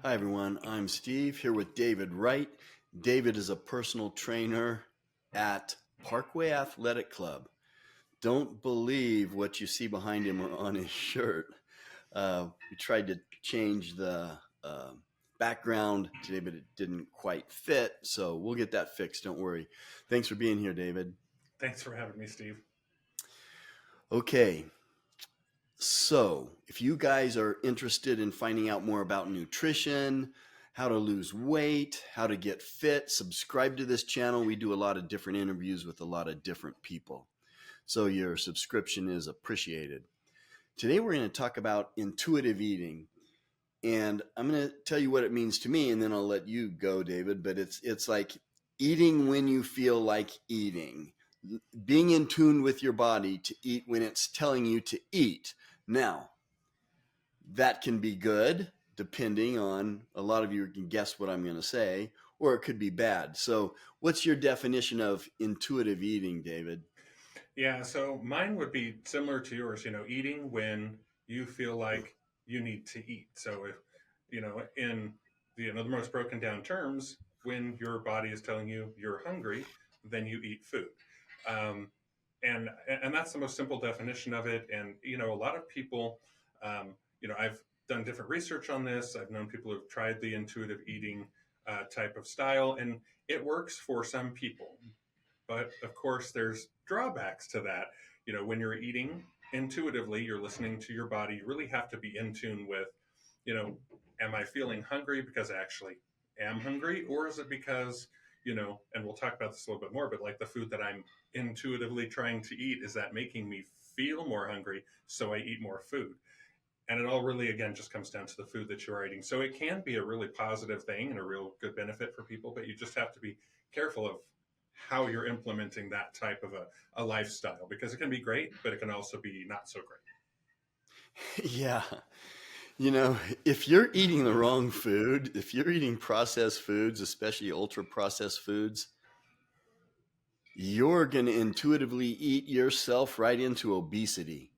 Hi, everyone. I'm Steve here with David Wright. David is a personal trainer at Parkway Athletic Club. Don't believe what you see behind him on his shirt. We tried to change the uh, background today, but it didn't quite fit. So we'll get that fixed. Don't worry. Thanks for being here, David. Thanks for having me, Steve. Okay. So, if you guys are interested in finding out more about nutrition, how to lose weight, how to get fit, subscribe to this channel. We do a lot of different interviews with a lot of different people. So, your subscription is appreciated. Today, we're going to talk about intuitive eating. And I'm going to tell you what it means to me, and then I'll let you go, David. But it's like eating when you feel like eating, being in tune with your body to eat when it's telling you to eat. Now, that can be good, depending on a lot of you can guess what I'm going to say, or it could be bad. So, what's your definition of intuitive eating, David? Yeah, so mine would be similar to yours, eating when you feel like you need to eat. So if, in the most broken down terms, when your body is telling you you're hungry, then you eat food. Um, and that's the most simple definition of it. And, a lot of people, I've done different research on this. I've known people who've tried the intuitive eating type of style, and it works for some people. But of course, there's drawbacks to that. When you're eating intuitively, you're listening to your body. You really have to be in tune with, you know, am I feeling hungry because I actually am hungry? Or is it because, and we'll talk about this a little bit more, but like the food that I'm intuitively trying to eat, is that making me feel more hungry? So I eat more food. And it all really, again, just comes down to the food that you're eating. So it can be a really positive thing and a real good benefit for people, but you just have to be careful of how you're implementing that type of a lifestyle, because it can be great, but it can also be not so great. Yeah. You know, if you're eating the wrong food, if you're eating processed foods, especially ultra processed foods, you're going to intuitively eat yourself right into obesity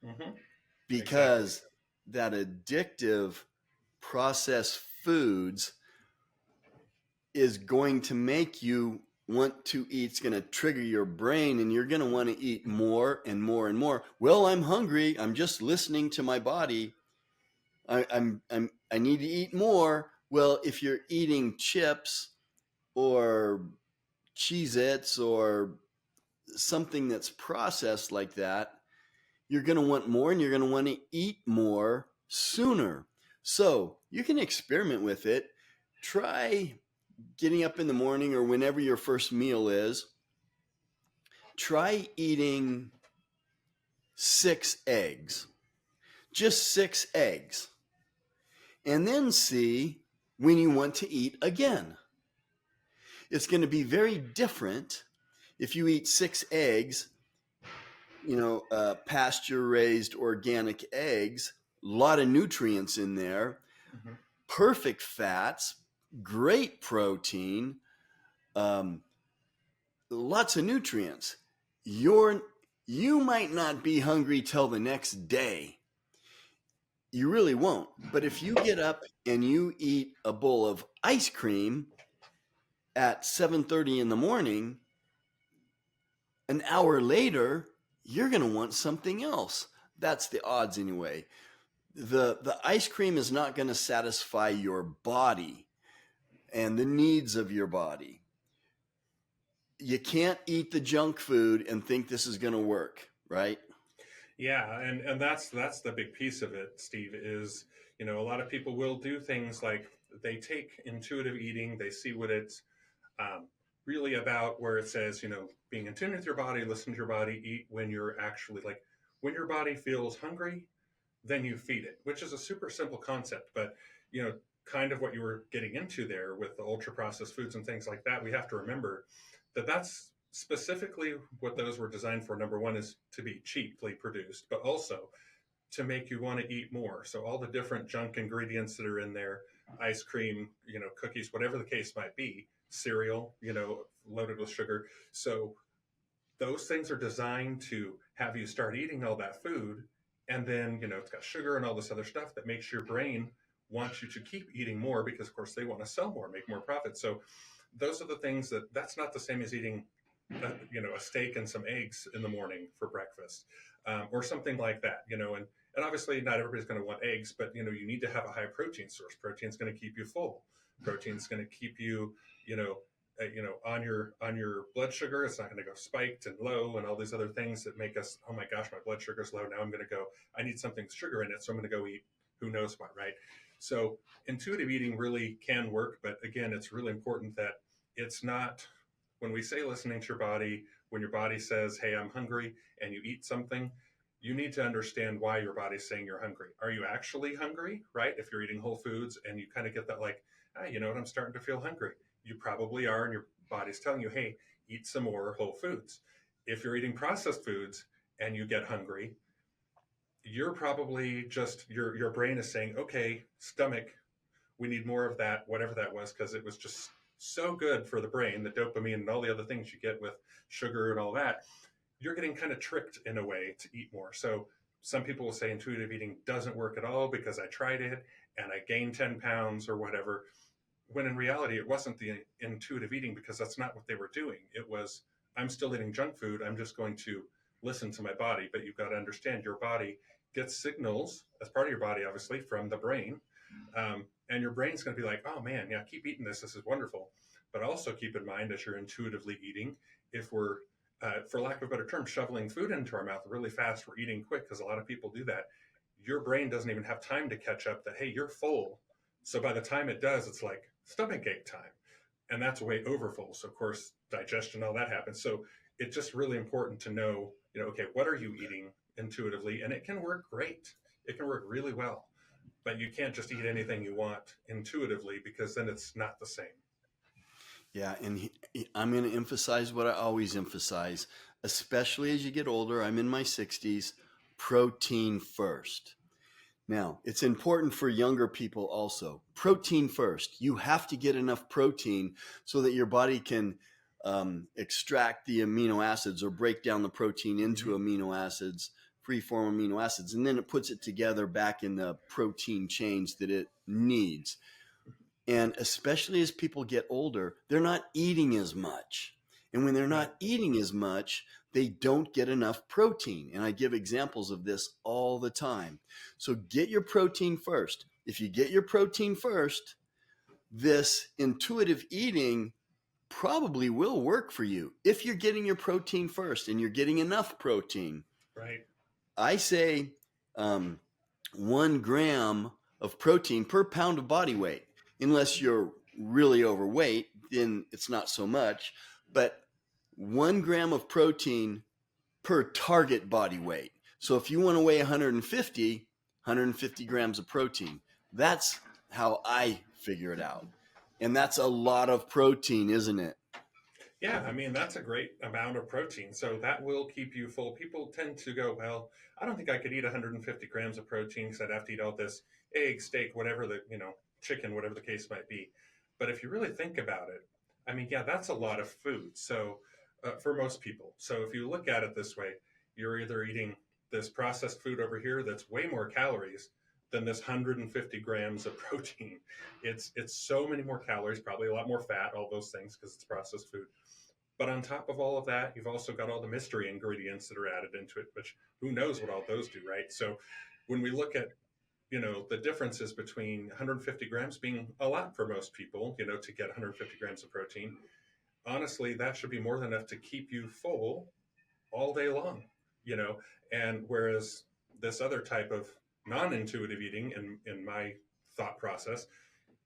Hmm. Exactly. because that addictive processed foods is going to make you want to eat. It's going to trigger your brain, and you're going to want to eat more and more and more. Well, I'm hungry. I'm just listening to my body. I need to eat more. Well, if you're eating chips or Cheez Its or something that's processed like that, you're going to want more and you're going to want to eat more sooner. So you can experiment with it. Try getting up in the morning or whenever your first meal is, try eating 6 eggs, just 6 eggs, and then see when you want to eat again. It's going to be very different if you eat 6 eggs, pasture raised organic eggs, a lot of nutrients in there, Hmm. perfect fats, great protein, um, lots of nutrients. You're you might not be hungry till the next day. You really won't. But if you get up and you eat a bowl of ice cream at 7:30 in the morning, an hour later, you're going to want something else. That's the odds anyway. The ice cream is not going to satisfy your body and the needs of your body. You can't eat the junk food and think this is going to work, right? Yeah, and that's the big piece of it, Steve, is, a lot of people will do things like they take intuitive eating, they see what it's um, really about, where it says, being in tune with your body, listen to your body, eat when you're actually like, when your body feels hungry, then you feed it, which is a super simple concept. But, you know, kind of what you were getting into there with the ultra processed foods and things like that, we have to remember that that's specifically what those were designed for. Number one is to be cheaply produced, but also to make you want to eat more. So all the different junk ingredients that are in there, ice cream, cookies, whatever the case might be, cereal, loaded with sugar. So those things are designed to have you start eating all that food, and then it's got sugar and all this other stuff that makes your brain want you to keep eating more because, of course, they want to sell more, make more profit. So those are the things that's not the same as eating, a steak and some eggs in the morning for breakfast, or something like that. And obviously not everybody's going to want eggs, but you need to have a high protein source. Protein is going to keep you full. Protein is going to keep you, you know, on your blood sugar. It's not going to go spiked and low and all these other things that make us, oh my gosh, my blood sugar's low. Now I'm going to go, I need something with sugar in it, so I'm going to go eat who knows what, right? So intuitive eating really can work, but again, it's really important that it's not, when we say listening to your body, when your body says, hey, I'm hungry, and you eat something, you need to understand why your body's saying you're hungry. Are you actually hungry, right? If you're eating whole foods and you kind of get that, like, you know what, I'm starting to feel hungry. You probably are, and your body's telling you, hey, eat some more whole foods. If you're eating processed foods and you get hungry, you're probably just, your brain is saying, okay, stomach, we need more of that, whatever that was, because it was just so good for the brain, the dopamine and all the other things you get with sugar and all that. You're getting kind of tricked in a way to eat more. So some people will say intuitive eating doesn't work at all because I tried it and I gained 10 pounds or whatever. When in reality, it wasn't the intuitive eating, because that's not what they were doing. It was, I'm still eating junk food. I'm just going to listen to my body. But you've got to understand your body gets signals as part of your body, obviously, from the brain. And your brain's going to be like, oh man, yeah, keep eating this. This is wonderful. But also keep in mind, as you're intuitively eating, if we're, for lack of a better term, shoveling food into our mouth really fast, we're eating quick, because a lot of people do that. Your brain doesn't even have time to catch up that, hey, you're full. So by the time it does, it's like stomach ache time. And that's way overfull. So, of course, digestion, all that happens. So it's just really important to know, okay, what are you eating intuitively? And it can work great. It can work really well. But you can't just eat anything you want intuitively, because then it's not the same. Yeah, and I'm going to emphasize what I always emphasize, especially as you get older. I'm in my 60s, protein first. Now, it's important for younger people also. Protein first. You have to get enough protein so that your body can extract the amino acids or break down the protein into amino acids, free form amino acids, and then it puts it together back in the protein chains that it needs. And especially as people get older, they're not eating as much. And when they're Right. not eating as much, they don't get enough protein. And I give examples of this all the time. So get your protein first. If you get your protein first, this intuitive eating probably will work for you if you're getting your protein first and you're getting enough protein. Right. I say 1 gram of protein per pound of body weight. Unless you're really overweight, then it's not so much. But 1 gram of protein per target body weight. So if you want to weigh 150 grams of protein. That's how I figure it out. And that's a lot of protein, isn't it? Yeah, I mean, that's a great amount of protein. So that will keep you full. People tend to go, well, I don't think I could eat 150 grams of protein because I'd have to eat all this egg, steak, whatever chicken, whatever the case might be. But if you really think about it, I mean, yeah, that's a lot of food. So for most people. So if you look at it this way, you're either eating this processed food over here that's way more calories than this 150 grams of protein. It's so many more calories, probably a lot more fat, all those things, because it's processed food. But on top of all of that, you've also got all the mystery ingredients that are added into it, which who knows what all those do, right? So when we look at, the differences between 150 grams being a lot for most people, to get 150 grams of protein, honestly, that should be more than enough to keep you full all day long, you know? And whereas this other type of non-intuitive eating, in my thought process,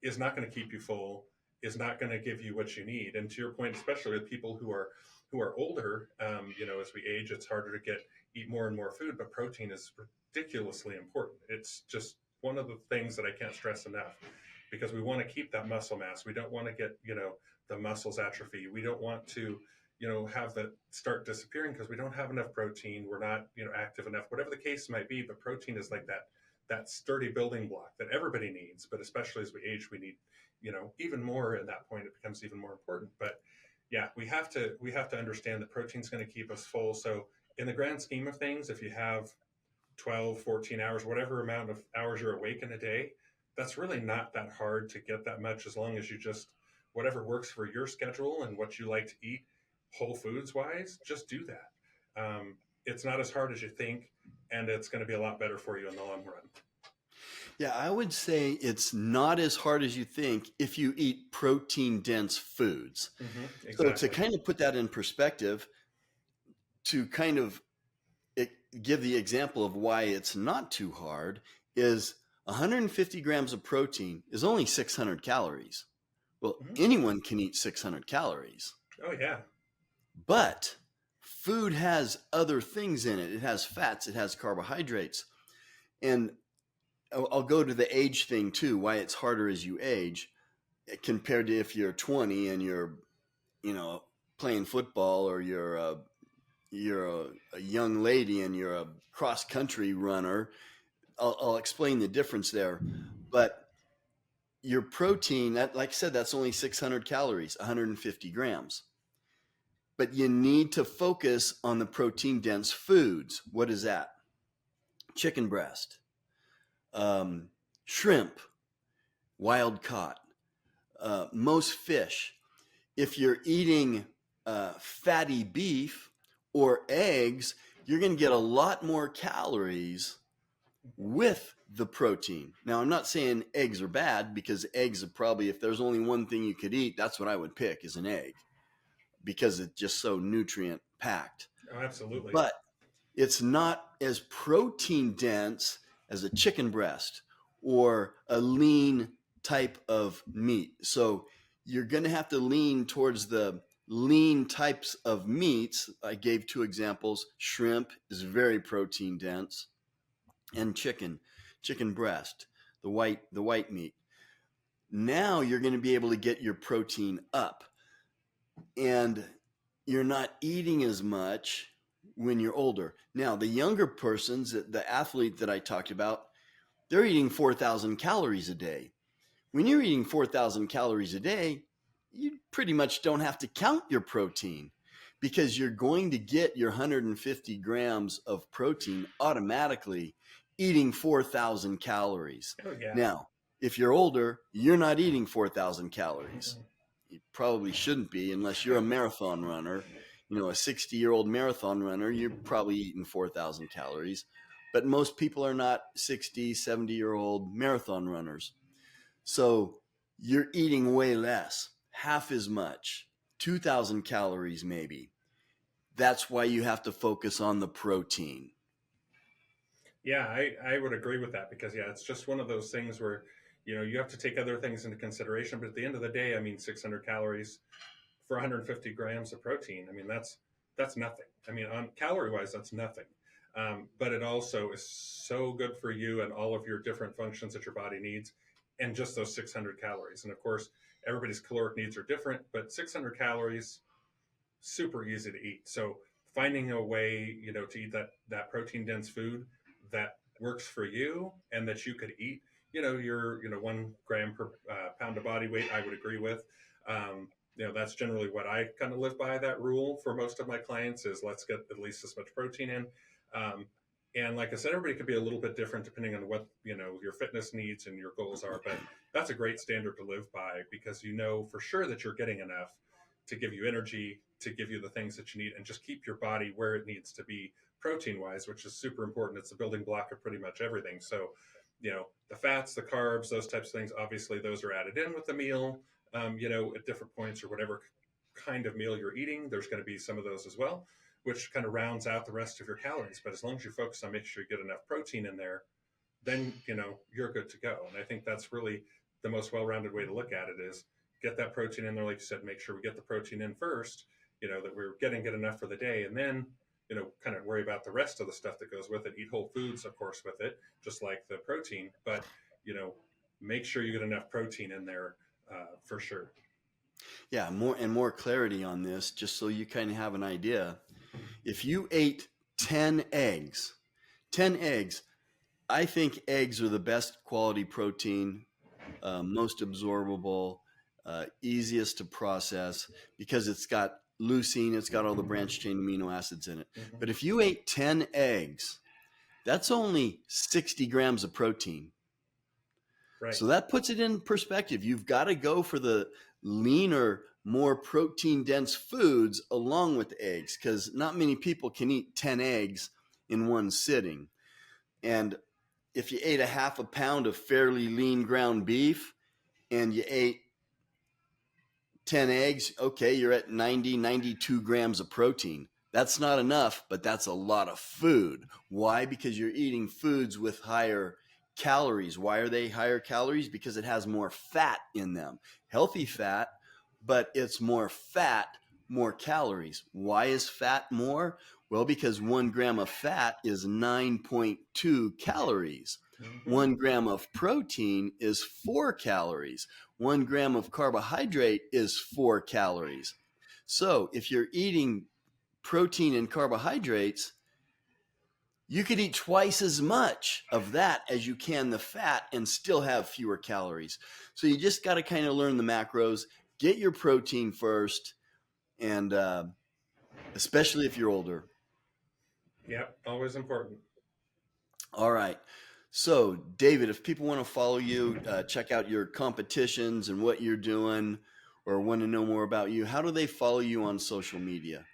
is not going to keep you full, is not going to give you what you need. And to your point, especially with people who are older, as we age, it's harder to eat more and more food, but protein is ridiculously important. It's just one of the things that I can't stress enough, because we want to keep that muscle mass. We don't want to get, the muscles atrophy. We don't want to, have that start disappearing because we don't have enough protein. We're not, active enough, whatever the case might be. But protein is like that sturdy building block that everybody needs, but especially as we age, we need, even more. At that point, it becomes even more important. But yeah, we have to understand that protein's going to keep us full. So in the grand scheme of things, if you have 12, 14 hours, whatever amount of hours you're awake in a day, that's really not that hard to get that much as long as you just whatever works for your schedule and what you like to eat, whole foods wise, just do that. It's not as hard as you think, and it's going to be a lot better for you in the long run. Yeah, I would say it's not as hard as you think if you eat protein dense foods. So to Exactly. kind of put that in perspective, to kind of it, give the example of why it's not too hard is 150 grams of protein is only 600 calories. Well, Hmm. anyone can eat 600 calories, Oh yeah. but food has other things in it. It has fats, it has carbohydrates. And I'll go to the age thing too, why it's harder as you age compared to if you're 20 and you're, you know, playing football, or you're a young lady and you're a cross country runner. I'll explain the difference there. But your protein, that, like I said, that's only 600 calories, 150 grams. But you need to focus on the protein dense foods. What is that? Chicken breast, um, shrimp, wild caught, most fish. If you're eating fatty beef or eggs, you're going to get a lot more calories with the protein. Now, I'm not saying eggs are bad, because eggs are probably, if there's only one thing you could eat, that's what I would pick, is an egg, because it's just so nutrient packed. Oh, absolutely. But it's not as protein dense as a chicken breast or a lean type of meat. So you're going to have to lean towards the lean types of meats. I gave two examples. Shrimp is very protein dense, and chicken breast, the white meat. Now you're going to be able to get your protein up, and you're not eating as much when you're older. Now, the younger persons, the athlete that I talked about, they're eating 4,000 calories a day. When you're eating 4,000 calories a day, you pretty much don't have to count your protein, because you're going to get your 150 grams of protein automatically eating 4,000 calories. Oh yeah. Now, if you're older, you're not eating 4,000 calories. Mm-mm. You probably shouldn't be, unless you're a marathon runner. You know, a 60-year-old marathon runner, you're probably eating 4,000 calories. But most people are not 60, 70-year-old marathon runners. So you're eating way less, half as much, 2,000 calories maybe. That's why you have to focus on the protein. Yeah, I would agree with that because yeah, it's just one of those things where you have to take other things into consideration. But at the end of the day, I mean, 600 calories for 150 grams of protein. I mean, that's nothing. I mean, on calorie wise, that's nothing. But it also is so good for you and all of your different functions that your body needs, and just those 600 calories. And of course, everybody's caloric needs are different, but 600 calories super easy to eat. So finding a way, to eat that protein dense food that works for you and that you could eat, your 1 gram per pound of body weight, I would agree with. That's generally what I kind of live by, that rule for most of my clients is let's get at least as much protein in. Um, and like I said, everybody could be a little bit different depending on what, your fitness needs and your goals are. But that's a great standard to live by because you know for sure that you're getting enough to give you energy, to give you the things that you need, and just keep your body where it needs to be protein wise, which is super important. It's the building block of pretty much everything. So, the fats, the carbs, those types of things, obviously those are added in with the meal, at different points or whatever kind of meal you're eating. There's going to be some of those as well, which kind of rounds out the rest of your calories. But as long as you focus on making sure you get enough protein in there, then, you're good to go. And I think that's really the most well-rounded way to look at it is get that protein in there. Like you said, make sure we get the protein in first, that we're getting good enough for the day. And then, kind of worry about the rest of the stuff that goes with it. Eat whole foods, of course, with it, just like the protein. But, you know, make sure you get enough protein in there for sure. Yeah, more clarity on this, just so you kind of have an idea. If you ate 10 eggs, 10 eggs, I think eggs are the best quality protein, most absorbable, easiest to process, because it's got leucine, it's got all the branched chain amino acids in it. Mm-hmm. But if you ate 10 eggs, that's only 60 grams of protein. Right. So that puts it in perspective. You've got to go for the leaner, more protein dense foods along with eggs, because not many people can eat 10 eggs in one sitting. And if you ate a half a pound of fairly lean ground beef and you ate 10 eggs, okay, you're at 90, 92 grams of protein. That's not enough, but that's a lot of food. Why? Because you're eating foods with higher calories. Why are they higher calories? Because it has more fat in them. Healthy fat, but it's more fat, more calories. Why is fat more? Well, because 1 gram of fat is 9.2 calories. Mm-hmm. 1 gram of protein is 4 calories. 1 gram of carbohydrate is 4 calories. So if you're eating protein and carbohydrates, you could eat twice as much of that as you can the fat and still have fewer calories. So you just got to kind of learn the macros, get your protein first, and especially if you're older. Yep. Always important. All right. So, David, if people want to follow you, check out your competitions and what you're doing, or want to know more about you, how do they follow you on social media?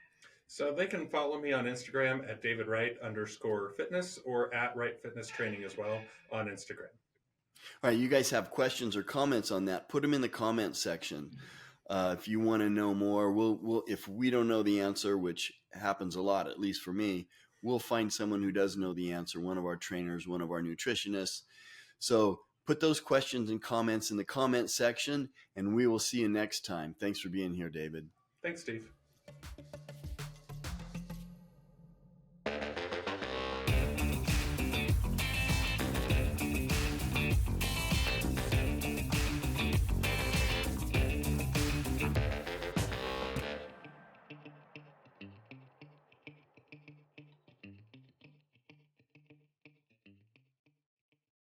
So they can follow me on Instagram at davidwright_fitness or at Wright Fitness Training as well on Instagram. All right, you guys have questions or comments on that? Put them in the comment section. If you want to know more, we'll if we don't know the answer, which happens a lot, at least for me, we'll find someone who does know the answer. One of our trainers, one of our nutritionists. So put those questions and comments in the comment section, and we will see you next time. Thanks for being here, David. Thanks, Steve.